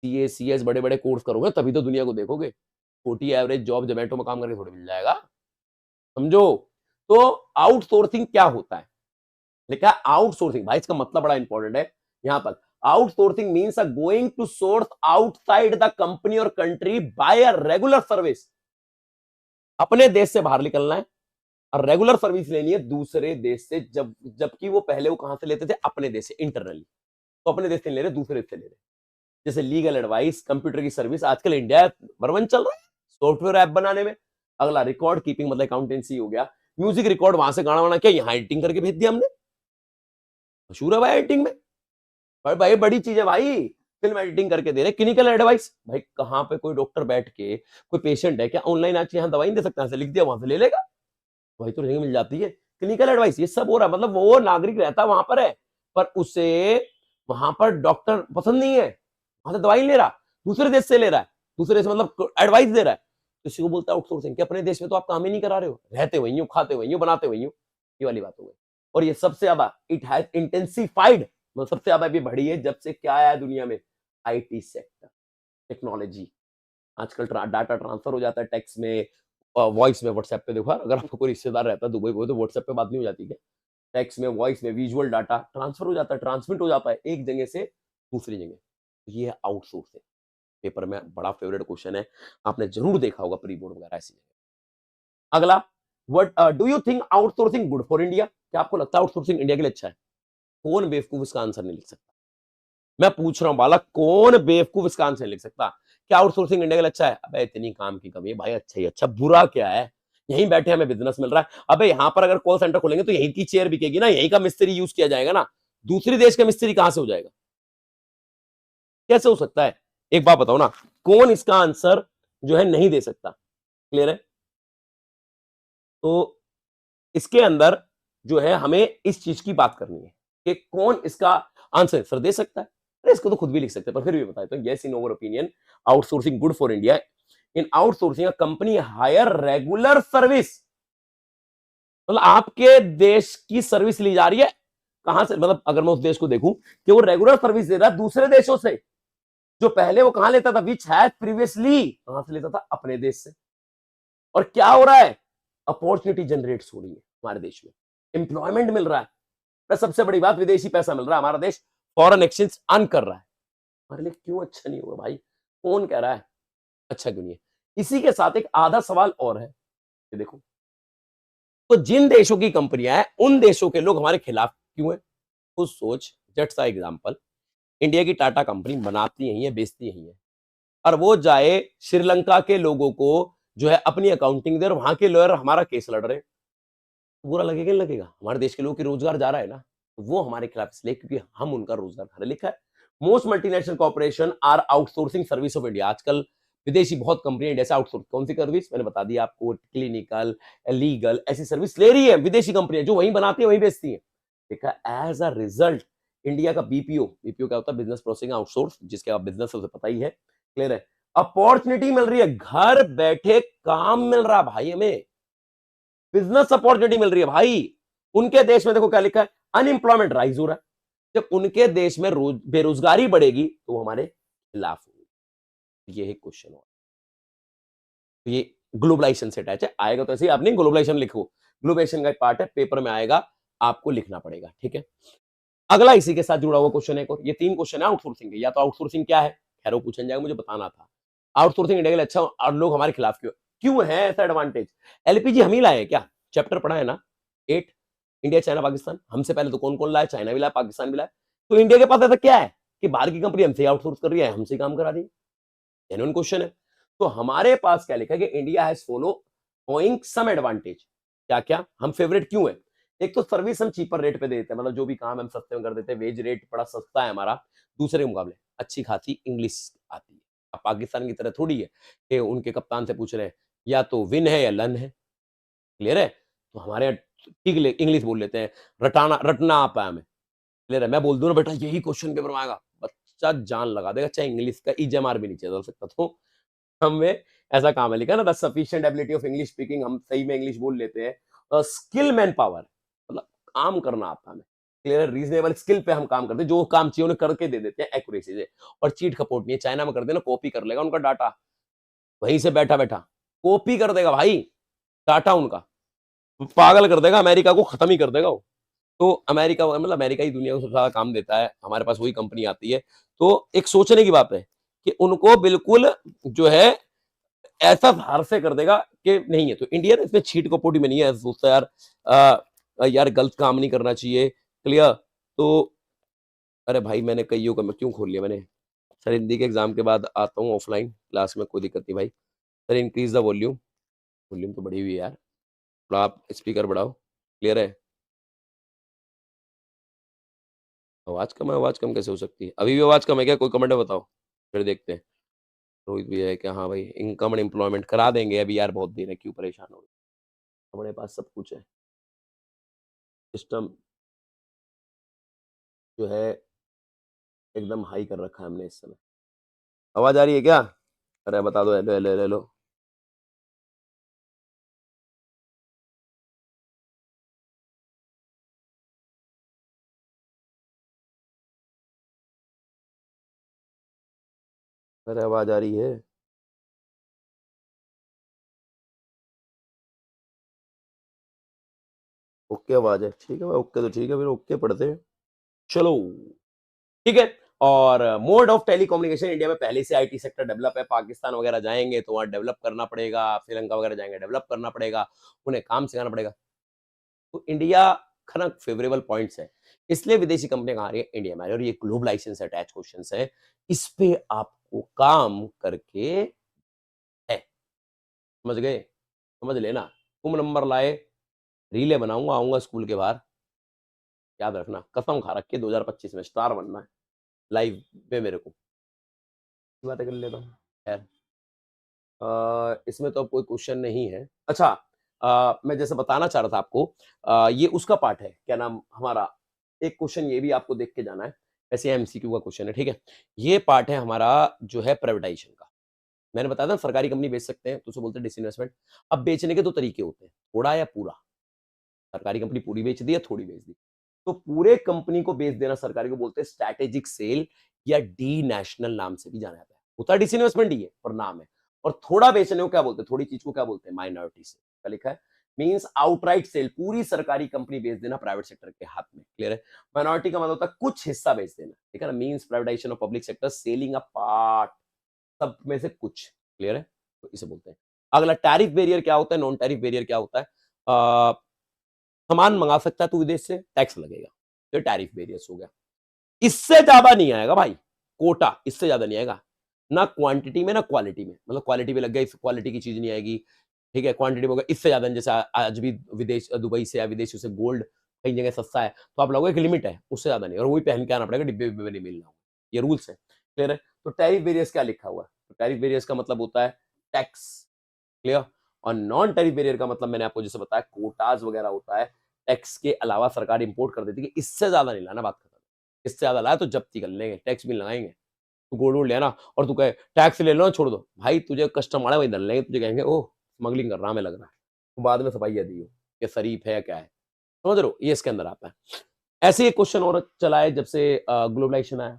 सीए सीएस बड़े बड़े कोर्स करोगे तभी तो दुनिया को देखोगे। छोटी एवरेज जॉब जोमेटो में काम करके थोड़ी मिल जाएगा, समझो। तो आउटसोर्सिंग क्या होता है? लिखा आउटसोर्सिंग, भाई इसका मतलब बड़ा इंपॉर्टेंट है यहां पर। Outsourcing means going to source outside the company और country by a regular service. अपने देश से बाहर निकलना है और रेगुलर सर्विस लेनी है दूसरे देश से, जबकि वो पहले वो कहां से लेते थे? अपने देश से, इंटरनली। तो अपने देश से ले रहे, दूसरे देश से ले रहे। जैसे लीगल एडवाइस, कंप्यूटर की सर्विस, आजकल इंडिया नंबर 1 चल रहा है सॉफ्टवेयर ऐप बनाने में। अगला रिकॉर्ड कीपिंग, मतलब अकाउंटेंसी हो गया, म्यूजिक रिकॉर्ड, वहां से गाना वाना क्या यहाँ एडिटिंग करके भेज दिया हमने, मशहूर है भाई एडिटिंग में। भाई भाई बड़ी चीज है भाई, फिल्म एडिटिंग करके दे रहे हैं। क्लिनिकल एडवाइस, भाई कहाँ पे कोई डॉक्टर बैठ के कोई पेशेंट है क्या ऑनलाइन आज यहाँ दवाई नहीं दे सकता, लिख दिया वहां से ले लेगा, वही तो जगह मिल जाती है। क्लिनिकल एडवाइस ये सब हो रहा है, मतलब वो नागरिक रहता वहां पर है, पर उसे वहां पर डॉक्टर पसंद नहीं है, वहां से दवाई ले रहा, दूसरे देश से ले रहा है, दूसरे देश से मतलब एडवाइस दे रहा है, तो इसी को बोलता है आउटसोर्सिंग। कि अपने देश में तो आप काम ही नहीं करा रहे हो, रहते वही हो, खाते वही हो, बनाते वही हो, ये वाली बात हो गई। और ये सबसे ज्यादा इट हैज इंटेंसिफाइड, मतलब सबसे ज्यादा भी बढ़ी है जब से क्या आया है दुनिया में, आईटी सेक्टर, टेक्नोलॉजी। आजकल डाटा ट्रांसफर हो जाता है टेक्स्ट में, वॉइस में, व्हाट्सएप पे देखो यार, अगर आपको कोई रिश्तेदार रहता है दुबई में तो व्हाट्सएप पे बात नहीं हो जाती क्या, टेक्स्ट में, वॉइस में, विजुअल डाटा ट्रांसफर हो जाता है, ट्रांसमिट हो जाता है एक जगह से दूसरी जगह। ये है आउटसोर्सिंग। पेपर में बड़ा फेवरेट क्वेश्चन है, आपने जरूर देखा होगा प्री बोर्ड वगैरह ऐसी जगह। अगला, what do you think outsourcing good for India? क्या आपको लगता है आउटसोर्सिंग इंडिया के लिए अच्छा है? कौन बेवकूफ इसका आंसर नहीं लिख सकता? मैं पूछ रहा हूं बालक, कौन बेवकूफ इसका आंसर नहीं लिख सकता? क्या आउटसोर्सिंग इंडिया के लिए अच्छा है? अबे इतनी काम की कमी है भाई, अच्छा ही अच्छा, बुरा क्या है? यहीं बैठे हमें बिजनेस मिल रहा है। अबे यहां पर अगर कॉल सेंटर खोलेंगे तो यहीं की चेयर बिकेगी ना, यहीं का मिस्त्री यूज किया जाएगा ना, दूसरी देश का मिस्त्री कहां से हो जाएगा? कैसे हो सकता है? एक बात बताओ ना, कौन इसका आंसर जो है नहीं दे सकता? क्लियर है? तो इसके अंदर जो है हमें इस चीज की बात करनी है कि कौन इसका आंसर सर दे सकता है। अरे इसको तो खुद भी लिख सकते हैं, पर फिर भी बताए तो yes, in over opinion outsourcing good for India. In outsourcing a company hire regular service, मतलब आपके देश की सर्विस ली जा रही है कहां से, मतलब अगर मैं उस देश को देखूं कि वो रेगुलर सर्विस दे रहा है दूसरे देशों से, जो पहले वो कहां लेता था, विच हैज प्रीवियसली कहां से लेता था, अपने देश से। और क्या हो रहा है, अपॉर्चुनिटी जनरेट हो रही है हमारे देश में, एम्प्लॉयमेंट मिल रहा है, प्लस सबसे बड़ी बात विदेशी पैसा मिल रहा है, हमारा देश फॉरेन एक्सचेंज अर्न कर रहा है। हमारे लिए क्यों अच्छा नहीं होगा भाई? कौन कह रहा है अच्छा क्यों नहीं है? इसी के साथ एक आधा सवाल और है, ये देखो, तो जिन देशों की कंपनियां हैं उन देशों के लोग हमारे खिलाफ क्यों है? खुद सोच, जट सा एग्जांपल, इंडिया की टाटा कंपनी बनाती यही है, बेचती यही है, और वो जाए श्रीलंका के लोगों को जो है अपनी अकाउंटिंग दे, और वहां के लॉयर हमारा केस लड़ रहे हैं, बुरा लगेगा नहीं लगेगा? हमारे देश के लोगों की रोजगार जा रहा है ना, तो वो हमारे खिलाफ इसलिए क्योंकि हम उनका रोजगार खा रहे। लिखा है most multinational corporation are outsourcing service of India. आजकल विदेशी बहुत कंपनियां इंडिया से आउटसोर्स, कौन सी सर्विस मैंने बता दी आपको, क्लिनिकल, लीगल, ऐसी सर्विस ले रही है विदेशी कंपनियां, जो वहीं बनाती है वहीं बेचती है। देखा, एज अ रिजल्ट इंडिया का बीपीओ, बीपीओ क्या होता है, बिजनेस प्रोसेसिंग आउटसोर्स, जिसके आप बिजनेस उसे पता ही है, क्लियर है, अपॉर्चुनिटी मिल रही है, घर बैठे काम मिल रहा भाई, हमें बिजनेस अपॉर्चुनिटी मिल रही है भाई। उनके देश में देखो क्या लिखा है, अनएम्प्लॉयमेंट राइज हो रहा है। जब उनके देश में बेरोजगारी बढ़ेगी तो वो हमारे खिलाफ होगी। ये एक क्वेश्चन हो, ये ग्लोबलाइजेशन से अटैच है, आएगा तो ऐसे ही, आप नहीं ग्लोबलाइजेशन लिखो, ग्लोबलाइजेशन का एक पार्ट है, पेपर में आएगा, आपको लिखना पड़ेगा, ठीक है। अगला इसी के साथ जुड़ा हुआ क्वेश्चन है, ये 3 क्वेश्चन है आउटसोर्सिंग के। या तो आउटसोर्सिंग क्या है, खैर वो पूछा जाएगा, मुझे बताना था। आउटसोर्सिंग इंडिया के लिए अच्छा और लोग हमारे खिलाफ क्यों, क्यों है ऐसा एडवांटेज? एलपीजी हम ही लाए क्या? चैप्टर पढ़ा है ना 8, इंडिया चाइना पाकिस्तान, हमसे पहले तो कौन कौन लाया, चाइना भी लाया, पाकिस्तान भी लाया। तो इंडिया के पास ऐसा क्या है कि बाहर की कंपनी हमसे आउटसोर्स कर रही है, हमसे काम करा रही है? जेन्युइन क्वेश्चन है। तो हमारे पास क्या लिखा है कि India has following some advantage. क्या क्या, हम फेवरेट क्यों है? एक तो सर्विस हम चीपर रेट पे देते हैं, मतलब जो भी काम हम सस्ते में कर देते हैं, वेज रेट बड़ा सस्ता है हमारा दूसरे के मुकाबले, अच्छी खासी इंग्लिश आती है। अब पाकिस्तान की तरह थोड़ी है कि उनके कप्तान से पूछ रहे हैं या तो विन है या लन है, क्लियर है? तो हमारे यहाँ ठीक इंग्लिश बोल लेते हैं, रटाना रटना आता है हमें, क्लियर है? मैं बोल दूं ना बेटा यही क्वेश्चन पेपर में आएगा, बच्चा जान लगा देगा, चाहे इंग्लिश का ईजेमार भी नीचे चल सकता। तो हमें ऐसा काम है, लिखा ना the sufficient ability of English speaking, हम सही में इंग्लिश बोल लेते हैं। स्किल मैन पावर, मतलब काम करना आता हमें, क्लियर, रीजनेबल स्किल पे हम काम करते हैं, जो काम चाहिए उन्हें करके दे देते हैं एक्यूरेसी से, और चीट खपोट नहीं है। चाइना में कर देना कॉपी कर लेगा उनका डाटा, वहीं से बैठा बैठा कॉपी कर देगा भाई, डाटा उनका पागल कर देगा, अमेरिका को खत्म ही कर देगा वो। तो अमेरिका, मतलब अमेरिका ही दुनिया को सबसे ज्यादा काम देता है, हमारे पास वही कंपनी आती है। तो एक सोचने की बात है कि उनको बिल्कुल जो है ऐसा धार से कर देगा कि नहीं है। तो इंडिया ना इसमें छीट कपोटी में नहीं है, सोचता है यार गलत काम नहीं करना चाहिए, क्लियर। तो अरे भाई मैंने कईयों का मैं क्यों खोल लिया मैंने, सर हिंदी के एग्जाम के बाद आता हूँ ऑफलाइन क्लास में, कोई दिक्कत नहीं भाई। Sir increase the volume, volume तो बढ़ी हुई है यार, थोड़ा आप स्पीकर बढ़ाओ, क्लियर है? आवाज कम कैसे हो सकती है? अभी भी आवाज कम है क्या? कोई कमेंट में बताओ, फिर देखते हैं। रोहित भैया है क्या? हाँ भाई, इनकम एंड एम्प्लॉयमेंट करा देंगे। अभी यार बहुत देर है, क्यों परेशान हो रहे हो? हमारे पास सब कुछ है। सिस्टम जो है एकदम हाई कर रखा है हमने इस समय। आवाज आ रही है क्या? अरे बता दो, हेलो हेलो हेलो। अरे आवाज आ रही है? ओके आवाज है, ठीक है भाई, ओके तो ठीक है, फिर ओके पढ़ते हैं। चलो, ठीक है। और मोड ऑफ टेलीकम्युनिकेशन इंडिया में पहले से आईटी सेक्टर डेवलप है। पाकिस्तान वगैरह जाएंगे तो वहाँ डेवलप करना पड़ेगा, श्रीलंका वगैरह जाएंगे डेवलप करना पड़ेगा, उन्हें काम सिखाना पड़ेगा। तो इंडिया का ना फेवरेबल पॉइंट्स है, इसलिए विदेशी कंपनियां आ रही है इंडिया में, और ये ग्लोबलाइजेशन से अटैच क्वेश्चन है, इस पे आपको काम करके है। समझ गए? समझ लेना। तुम नंबर लाए, रीले बनाऊंगा, आऊंगा स्कूल के बाहर, याद रखना, कसम खा रखी है 2025 में स्टार बनना है लाइव में मेरे को। बातें कर लेता हूँ। खैर, इसमें तो अब कोई क्वेश्चन नहीं है। अच्छा, मैं जैसे बताना चाह रहा था आपको, ये उसका पार्ट है, क्या नाम हमारा, एक क्वेश्चन ये भी आपको देख के जाना है। ऐसे एमसीक्यू का क्वेश्चन है, ठीक है। ये पार्ट है हमारा जो है प्राइवेटाइजेशन का। मैंने बताया था सरकारी कंपनी बेच सकते हैं, तो उसे बोलते हैं डिसइन्वेस्टमेंट। अब बेचने के दो तरीके होते हैं, थोड़ा या पूरा। सरकारी कंपनी पूरी बेच दी या थोड़ी बेच दी। तो पूरे कंपनी को बेच देना सरकारी को बोलते हैं स्ट्रैटेजिक सेल, या डी नेशनल नाम से भी जाना जाता है। होता डिसइन्वेस्टमेंट ही है पर नाम है। और थोड़ा बेचने को क्या बोलते हैं, थोड़ी चीज को क्या बोलते हैं, माइनॉरिटी सेल। क्या लिखा है? मींस आउटराइट सेल, पूरी सरकारी कंपनी बेच देना प्राइवेट सेक्टर के हाथ में। क्लियर है? माइनॉरिटी का मतलब होता है कुछ हिस्सा बेच देना, ठीक है ना। Means privatisation of public sector, selling a part, सब में से कुछ। क्लियर है? तो इसे बोलते हैं। अगला टैरिफ बैरियर क्या होता है, नॉन टैरिफ बैरियर क्या होता है? सामान मंगा सकता है तू विदेश से, टैक्स लगेगा, तो टैरिफ बैरियर्स हो गया। इससे ज्यादा नहीं आएगा भाई, कोटा इससे ज्यादा नहीं आएगा, ना क्वांटिटी में ना क्वालिटी में। मतलब क्वालिटी में लग गया, इस क्वालिटी की चीज नहीं आएगी, ठीक है। क्वांटिटी में होगा इससे ज्यादा नहीं। जैसे आज भी विदेश, दुबई से या विदेशों से गोल्ड कई जगह सस्ता है, तो आप लोगों एक लिमिट है, उससे ज्यादा नहीं, और वही पहन के आना पड़ेगा, डिब्बे डिब्बे में नहीं मिलना। ये रूल्स है। क्लियर है? तो टैरिफ बैरियर्स क्या लिखा हुआ है? तो टैरिफ बैरियर्स का मतलब होता है टैक्स। क्लियर? और नॉन टैरिफ बैरियर का मतलब मैंने आपको जैसे बताया, कोटाज वगैरह होता है, टैक्स के अलावा सरकार इंपोर्ट कर देती है कि इससे ज्यादा नहीं लाना, बात खत्म। इससे ज्यादा लाया तो जब्ती कर लेंगे, टैक्स भी लगाएंगे। तू गोल्ड वोल्ड लेना और तू कहे टैक्स ले लो, छोड़ दो भाई, तुझे कस्टम आना वही डर लेंगे, तुझे कहेंगे ओह स्मगलिंग कर रहा, हमें लग रहा है, तो बाद में सफाई दी हो कि शरीफ है क्या है। समझ रहे हो? ये इसके अंदर आता है। ऐसे एक क्वेश्चन और चला है जब से ग्लोबलाइजेशन आया।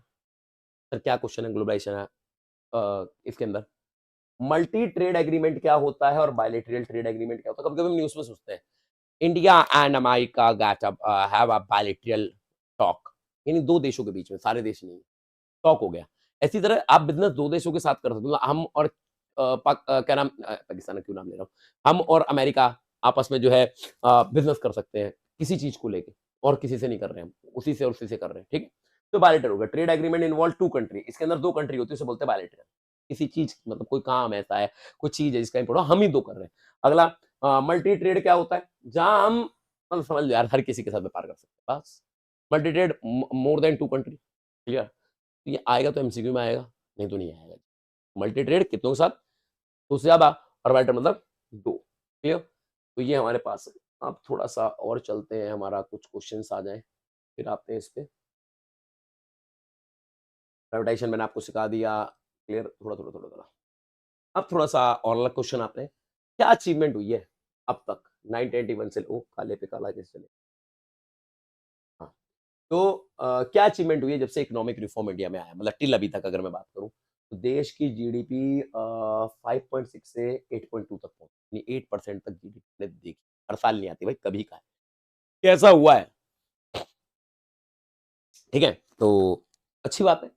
सर क्या क्वेश्चन है ग्लोबलाइजेशन आया इसके अंदर? मल्टी ट्रेड एग्रीमेंट क्या होता है और बायलैटरल ट्रेड एग्रीमेंट क्या होता है? कभी कभी हम न्यूज में सोचते हैं India and America get up have a bilateral talk, यानी दो देशों के बीच में, सारे देश नहीं, टॉक हो गया। इसी तरह आप बिजनेस दो देशों के साथ कर सकते हो, मतलब हम और क्या नाम, पाकिस्तान का क्यों नाम ले रहा हूँ, हम और अमेरिका आपस में जो है बिजनेस कर सकते हैं किसी चीज को लेके, और किसी से नहीं कर रहे हैं हम, उसी से और उसी से कर रहे हैं, ठीक है। तो बायलेटरल होगा, trade agreement involve two country, इसके अंदर दो कंट्री होती है, उसे बोलते हैं बायलेटरल। किसी चीज मतलब कोई काम ऐसा है, कोई चीज है जिसका इम्पोर्ट हम ही दो कर रहे हैं। अगला मल्टी ट्रेड क्या होता है? जहां हम, मतलब समझ लो यार, हर किसी के साथ व्यापार कर सकते हैं बस। Multi trade more than two country. Clear? तो ये आएगा तो एमसीक्यू में आएगा, नहीं तो नहीं आएगा। मल्टी ट्रेड कितनों के साथ, दो से ज्यादा, और वाइटर मतलब दो। क्लियर? तो ये हमारे पास है। अब थोड़ा सा और चलते हैं, हमारा कुछ क्वेश्चंस आ जाए, फिर आते हैं इस पे। प्राइवेटाइजेशन मैंने आपको सिखा दिया। क्लियर? थोड़ा थोड़ा थोड़ा थोड़ा। अब थोड़ा सा और अलग क्वेश्चन आते हैं। क्या अचीवमेंट हुई है अब तक 1991 से? ओ काले पे काला कैसे चले। हाँ, तो क्या अचीवमेंट हुई है जब से इकोनॉमिक रिफॉर्म इंडिया में आया, मतलब टिल अभी तक अगर मैं बात करूं, तो देश की जीडीपी 5.6 से 8.2 तक पहुंची, 8% तक जीडीपी ने देखी। हर साल नहीं आती भाई, कभी का है, कैसा हुआ है, ठीक है। तो अच्छी बात है,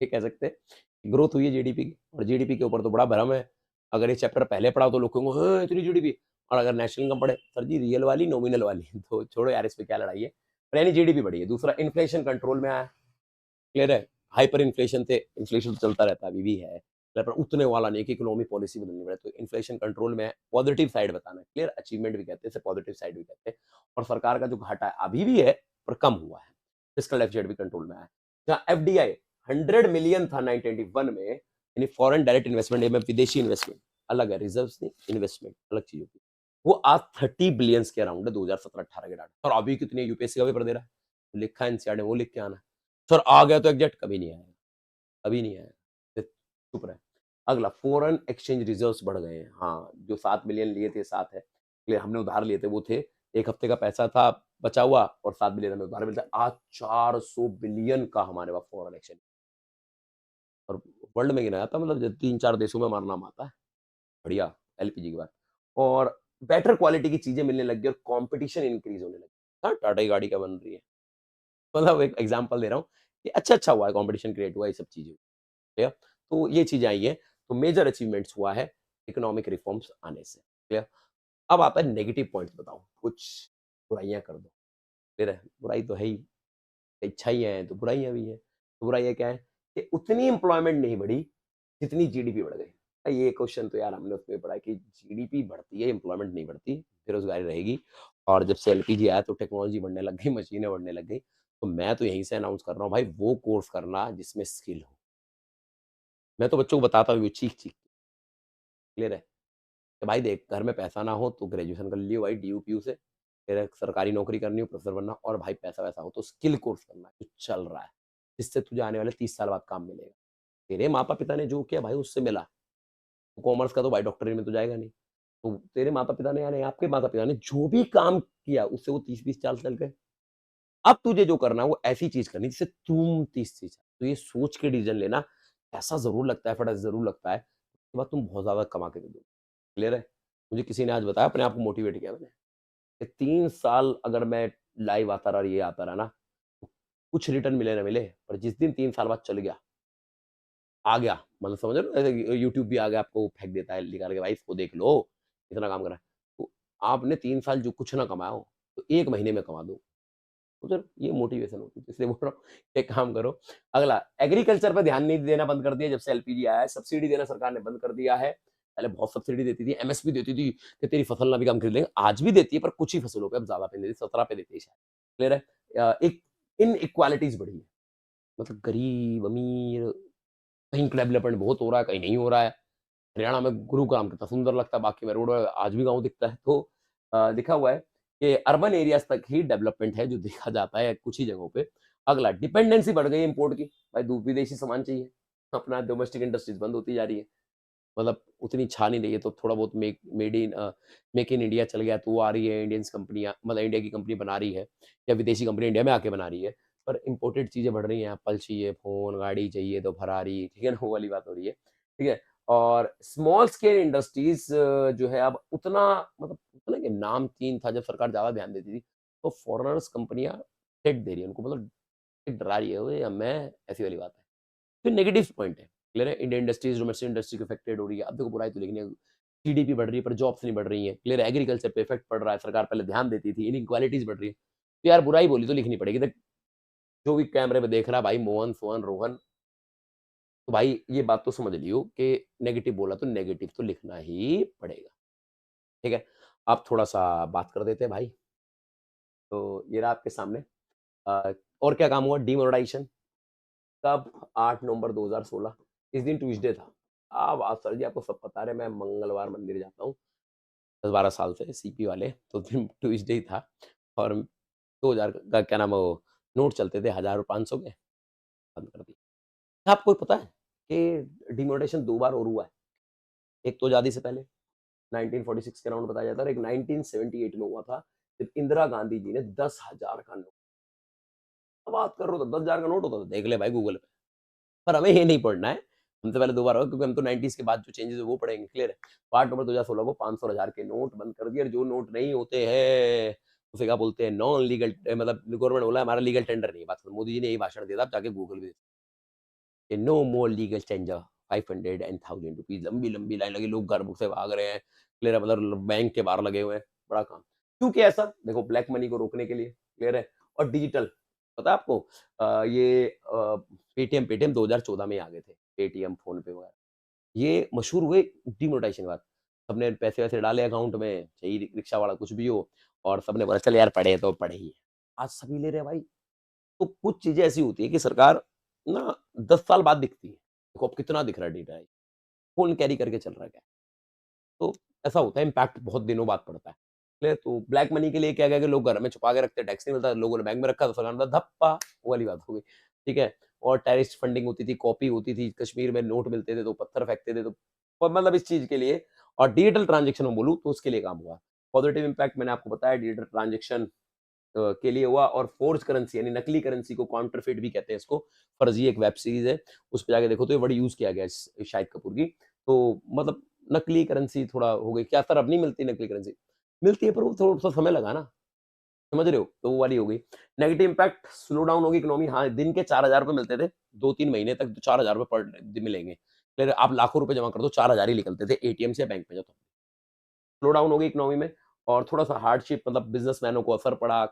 ये कह सकते हैं ग्रोथ हुई है जीडीपी की, और जीडीपी के ऊपर तो बड़ा भ्रम है। अगर ये चैप्टर पहले पढ़ा तो लोग कहेंगे हाँ इतनी जीडीपी, और अगर नेशनल इनकम पढ़े, सर जी रियल वाली नॉमिनल वाली तो छोड़ो यार, इस पे क्या लड़ाई है। पर यानी जीडीपी बढ़ी है। दूसरा, इन्फ्लेशन कंट्रोल में आया। क्लियर है? हाइपर इन्फ्लेशन थे, इन्फ्लेशन तो चलता रहता है, अभी भी है, पर उतने वाला नहीं कि इकोनॉमिक पॉलिसी बदलनी पड़े, तो इन्फ्लेशन कंट्रोल में है। पॉजिटिव साइड बताना है। क्लियर? अचीवमेंट भी कहते हैं, पॉजिटिव साइड भी कहते हैं। और सरकार का जो घाटा है अभी भी है, पर कम हुआ है। फिस्कल डेफिसिट भी कंट्रोल में आया। जहाँ एफडीआई 100 मिलियन था 1921 में, यानी फॉरेन डायरेक्ट इन्वेस्टमेंट में विदेशी इन्वेस्टमेंट अलग है, रिजर्व्स नहीं, इन्वेस्टमेंट अलग चीज होती है। वो आज 30 बिलियंस के अराउंड है 2017-18 के डाटा। और अभी कितने यूपीएससी का पेपर दे रहा है, तो लिखा है एनसीआर ने वो लिख के आना। सर आ गया तो एग्जैक्ट कभी नहीं आया, कभी नहीं आया, फिर चुप रहे। अगला, फॉरेन एक्सचेंज रिजर्व्स बढ़ गए हैं। हाँ, जो 7 मिलियन लिए थे, 7 है, इसलिए हमने उधार लिए थे, वो थे 1 हफ्ते का पैसा था बचा हुआ, और 7 बिलियन हमें उधार मिलता है। आज 400 बिलियन का हमारे पास फॉरेन एक्सचेंज, और वर्ल्ड में गिना जाता है, मतलब 3-4 देशों में हमारा नाम आता है। बढ़िया, एलपीजी के बाद। और बेटर क्वालिटी की चीजें मिलने लग गई और कंपटीशन इंक्रीज होने लगी। हाँ, टाटा की गाड़ी क्या बन रही है, मतलब एक एग्जांपल दे रहा हूँ कि अच्छा हुआ है, कंपटीशन क्रिएट हुआ है, ये सब चीजें, क्लियर। तो ये चीजें आई है, तो मेजर अचीवमेंट्स हुआ है इकोनॉमिक रिफॉर्म्स आने से, क्लियर। अब आता है नेगेटिव पॉइंट्स, बताओ कुछ बुराइयां कर दो, क्लियर है। बुराई तो है ही, अच्छाइयां हैं तो बुराइयां भी हैं। तो बुराइयां क्या है कि उतनी एम्प्लॉयमेंट नहीं बढ़ी जितनी जीडीपी बढ़ गई। ये क्वेश्चन तो यार हमने उसमें पढ़ा कि जीडीपी बढ़ती है, एम्प्लॉयमेंट नहीं बढ़ती, बेरोजगारी रहेगी। और जब से एलपीजी आया तो टेक्नोलॉजी बढ़ने लग गई, मशीनें बढ़ने लग गई। तो मैं तो यहीं से अनाउंस कर रहा हूँ भाई, वो कोर्स करना जिसमें स्किल हो। मैं तो बच्चों को बताता हूँ चीख-चीख के, क्लियर है? कि भाई देख, घर में पैसा ना हो तो ग्रेजुएशन कर लियो भाई डीयू-पीयू से, फिर सरकारी नौकरी करनी हो, प्रोफेसर बनना, और भाई पैसा-वैसा हो तो स्किल कोर्स करना जो चल रहा है, जिससे तुझे आने वाले 30 साल बाद काम मिलेगा। तेरे माता-पिता ने जो किया भाई उससे मिला। कॉमर्स का तो भाई डॉक्टरी में तो जाएगा नहीं। तो तेरे माता-पिता ने, यानी आपके माता-पिता ने जो भी काम किया उससे वो 30-20 साल चल गए। अब तुझे जो करना है वो ऐसी चीज़ करनी जिससे तुम 30 चीज़, तो ये सोच के डिसीज़न लेना, पैसा ज़रूर लगता है, एफर्ट ज़रूर लगता है, उसके बाद तुम बहुत ज़्यादा कमा के दे दोगे। क्लियर है? मुझे किसी ने आज बताया, अपने आप को मोटिवेट किया मैंने, कि 3 साल अगर मैं लाइव आता रहा और ये आता रहा ना, तो कुछ रिटर्न मिले ना मिले, पर जिस दिन 3 साल बाद चल गया, आ गया, मतलब समझ रहे हो? ऐसे यूट्यूब भी आ गया, आपको फेंक देता है निकाल के, भाई इसको देख लो, इतना काम करा है। तो आपने 3 साल जो कुछ ना कमाया हो, तो 1 महीने में कमा दो। तो सर ये मोटिवेशन होती है, इसलिए बोल रहा हूँ एक काम करो। अगला, एग्रीकल्चर पे ध्यान नहीं देना बंद कर दिया जब से एलपीजी आया है, सब्सिडी देना सरकार ने बंद कर दिया है। पहले बहुत सब्सिडी देती थी, एमएसपी देती थी कि तेरी फसल ना भी कम खरीद लेंगे, आज भी देती है पर कुछ ही फसलों पे, अब ज़्यादा पे नहीं देती, 17 पे देती है शायद। क्लियर है? एक इनइक्वालिटीज़ बढ़ी है, मतलब गरीब, अमीर, कहीं डेवलपमेंट बहुत हो रहा है, कहीं नहीं हो रहा है। हरियाणा में गुरुग्राम कितना सुंदर लगता है, बाकी में रोड आज भी गाँव दिखता है। तो लिखा हुआ है कि अर्बन एरियाज़ तक ही डेवलपमेंट है जो देखा जाता है कुछ ही जगहों पे। अगला, डिपेंडेंसी बढ़ गई है इम्पोर्ट की, भाई विदेशी सामान चाहिए, अपना डोमेस्टिक इंडस्ट्रीज़ बंद होती जा रही है। मतलब उतनी छा नहीं रही है, तो थोड़ा बहुत मेक इन इंडिया चल गया तो वो आ रही है, इंडियंस कंपनियाँ, मतलब इंडिया की कंपनी बना रही है, या विदेशी कंपनी इंडिया में आके बना रही है। पर इम्पोर्टेड चीज़ें बढ़ रही हैं, एप्पल चाहिए, फ़ोन, गाड़ी चाहिए तो फरारी, ठीक है ना? वो वाली बात हो रही है, ठीक है? और स्मॉल स्केल इंडस्ट्रीज़ जो है अब उतना, मतलब होता है ना कि नाम 3 था, जब सरकार ज़्यादा ध्यान देती थी, तो फॉरेनर्स कंपनियाँ टेक दे रही है उनको, मतलब एक डरा रही है, "ओए अब मैं" ऐसी वाली बात है। फिर नेगेटिव पॉइंट है, क्लियर है? इंडियन इंडस्ट्रीज, डोमेस्टिक इंडस्ट्री को अफेक्टेड हो रही है। अब देखो बुराई तो लिखनी है, जीडीपी बढ़ रही है पर जॉब्स नहीं बढ़ रही है, क्लियर है? एग्रीकल्चर पे इफेक्ट पड़ रहा है, सरकार पहले ध्यान देती थी, इनइक्वालिटीज बढ़ रही है। तो यार बुराई बोली तो लिखनी पड़ेगी। देख, जो भी कैमरे में देख रहा है भाई, मोहन, सोहन, रोहन, तो भाई ये बात तो समझ लियो कि नेगेटिव बोला तो नेगेटिव तो लिखना ही पड़ेगा, ठीक है? अब थोड़ा सा बात कर देते हैं भाई। तो ये रहा आपके सामने। अ, और क्या काम हुआ? डिमोनेटाइजेशन कब? 8 नवंबर 2016, इस दिन ट्यूसडे था। अब आप सर जी आपको सब पता है, मैं मंगलवार मंदिर जाता हूँ 10-12 साल से, सीपी वाले, तो दिन ट्यूसडे ही था। और 2000 का क्या नाम है वो, नोट चलते थे 1000 और 500 के, बंद कर दिए। आपको पता है कि डिमोनेटाइजेशन 2 बार और हुआ है? एक तो आज़ादी से पहले 1946 के अराउंड बताया जाता है, और एक 1978 में हुआ था, जब इंदिरा गांधी जी ने 10,000 का नोट, अब बात कर रहे हो तो 10,000 का नोट होता था, देख ले भाई गूगल पे। पर हमें ये नहीं पढ़ना है, हमसे पहले 2 बार होगा, क्योंकि हम तो 90s के बाद जो चेंजेज़ है वो पढ़ेंगे, क्लियर है? 8 नवंबर 2016 को 500 और 1000 के नोट बंद कर दिए, और जो नोट नहीं होते हैं, उसे क्या बोलते हैं, नॉन लीगल, मतलब गवर्नमेंट बोला हमारा लीगल टेंडर नहीं है, बात खत्म। मोदी जी ने यही भाषण दिया था, आप जाके गूगल भी देख, no more legal tender, 500 and 1000 rupees, लंबी-लंबी लाइन लगी, लोग घर से भाग रहे हैं, क्लियर है? मतलब बैंक के बाहर लगे हुए हैं, बड़ा काम। क्योंकि ऐसा देखो, ब्लैक मनी को रोकने के लिए, क्लियर है? और डिजिटल, पता है आपको, ये पेटीएम पेटीएम 2014 में ही आ गए थे, पेटीएम, फ़ोन पे वगैरह। ये मशहूर हुए डिमोनेटाइजेशन के बाद। सबने पैसे-वैसे डाले अकाउंट में, चाहे रिक्शा वाला कुछ भी हो, और सबने बोला चल यार पढ़े तो पढ़े ही। आज सभी ले रहे हैं भाई। तो कुछ चीजें ऐसी होती है कि सरकार ना 10 साल बाद दिखती है, देखो अब कितना दिख रहा है डेटा, कौन कैरी करके चल रहा है क्या, तो ऐसा होता है, इम्पैक्ट बहुत दिनों बाद पड़ता है। क्लियर? तो ब्लैक मनी के लिए क्या किया कि लोग घर में छुपा के रखते हैं, टैक्स नहीं मिलता, लोगों ने बैंक में रखा तो सरकार ने धप्पा, वो वाली बात हो गई। ठीक है? और टेररिस्ट फंडिंग होती थी, कॉपी होती थी, कश्मीर में नोट मिलते थे तो पत्थर फेंकते थे, तो और मतलब इस चीज के लिए, और डिजिटल ट्रांजेक्शन में बोलूँ तो उसके लिए काम हुआ। पॉजिटिव इम्पैक्ट मैंने आपको बताया डिजिटल ट्रांजेक्शन के लिए हुआ, और फोर्ज करेंसी यानी नकली करेंसी को काउंटरफिट भी कहते हैं इसको, फर्जी एक वेब सीरीज है, उस पे जाके देखो तो ये बड़ी यूज किया गया है शाहिद कपूर की। तो मतलब नकली करेंसी थोड़ा हो गई, क्या सर अब नहीं मिलती नकली करेंसी? मिलती है पर वो थोड़ा सा समय लगा ना, समझ रहे हो? तो वो वाली हो गई। नेगेटिव इम्पैक्ट, स्लो डाउन होगी इकोनॉमी। हाँ, दिन के 4000 रुपए मिलते थे, 2-3 महीने तक 4000 रुपए पर दिन मिलेंगे, फिर आप लाखों रुपए जमा कर दो, 4000 ही निकलते थे एटीएम से बैंक में जाओ। स्लो डाउन होगी इकोनॉमी में, और थोड़ा सा हार्डशिप, मतलब बिजनेसमैनों को असर पड़ा,